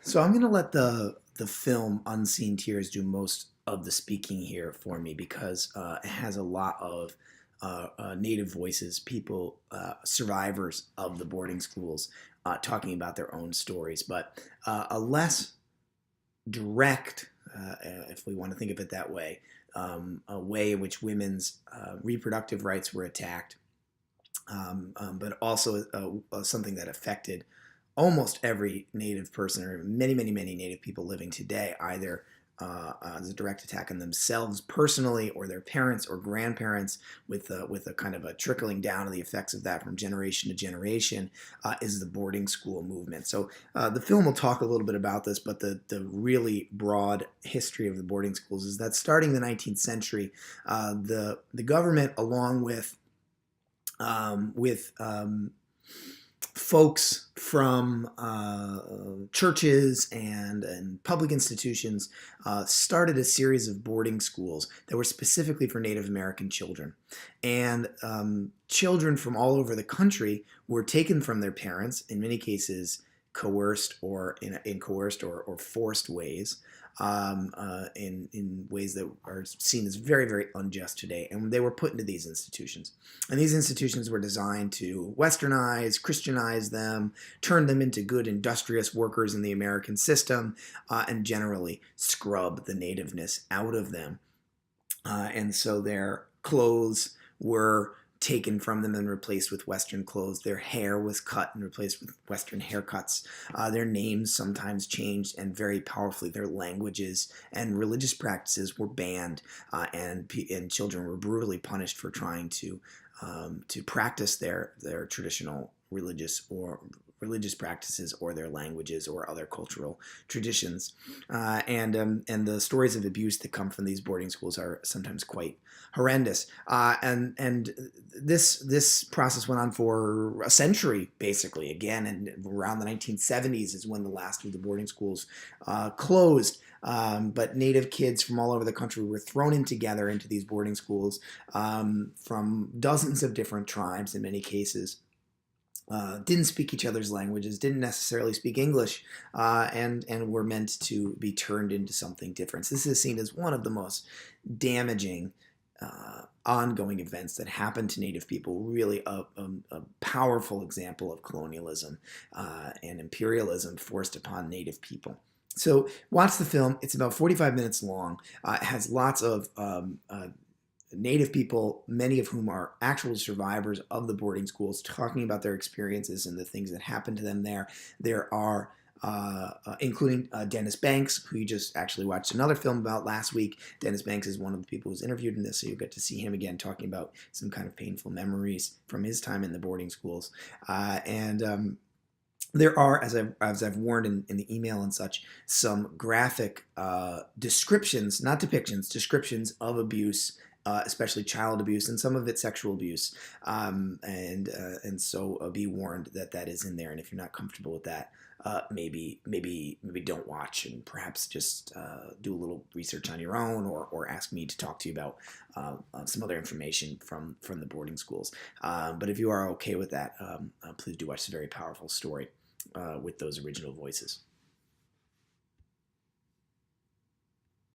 So I'm going to let the film Unseen Tears do most of the speaking here for me because it has a lot of Native voices, people, survivors of the boarding schools, talking about their own stories, but a less direct, if we want to think of it that way, a way in which women's reproductive rights were attacked, but also something that affected almost every Native person, or many Native people living today, either as a direct attack on themselves personally, or their parents or grandparents, with a kind of a trickling down of the effects of that from generation to generation, is the boarding school movement. So the film will talk a little bit about this, but the really broad history of the boarding schools is that starting in the 19th century, the government, along with folks from churches and public institutions, started a series of boarding schools that were specifically for Native American children. And children from all over the country were taken from their parents, in many cases coerced, or in coerced or forced ways, in ways that are seen as very unjust today. And they were put into these institutions. And these institutions were designed to westernize, Christianize them, turn them into good industrious workers in the American system, and generally scrub the nativeness out of them. And so their clothes were taken from them and replaced with Western clothes. Their hair was cut and replaced with Western haircuts. Their names sometimes changed, and very powerfully, their languages and religious practices were banned, and children were brutally punished for trying to practice their traditional religious practices, or their languages, or other cultural traditions. And the stories of abuse that come from these boarding schools are sometimes quite horrendous. And this process went on for a century, basically. Again, and around the 1970s is when the last of the boarding schools closed. But Native kids from all over the country were thrown in together into these boarding schools, from dozens of different tribes in many cases. Didn't speak each other's languages, didn't necessarily speak English, and were meant to be turned into something different. So this is seen as one of the most damaging ongoing events that happened to Native people. Really a powerful example of colonialism and imperialism forced upon Native people. So watch the film. It's about 45 minutes long. It has lots of Native people, many of whom are actual survivors of the boarding schools, talking about their experiences and the things that happened to them there. There are, including Dennis Banks, who you just actually watched another film about last week. Dennis Banks is one of the people who's interviewed in this, so you'll get to see him again talking about some kind of painful memories from his time in the boarding schools. And there are, as I've warned in the email and such, some graphic descriptions, not depictions, descriptions of abuse, especially child abuse, and some of it sexual abuse. And so be warned that that is in there. And if you're not comfortable with that, maybe don't watch, and perhaps just do a little research on your own, or ask me to talk to you about some other information from the boarding schools. But if you are okay with that, please do watch. It's a very powerful story with those original voices.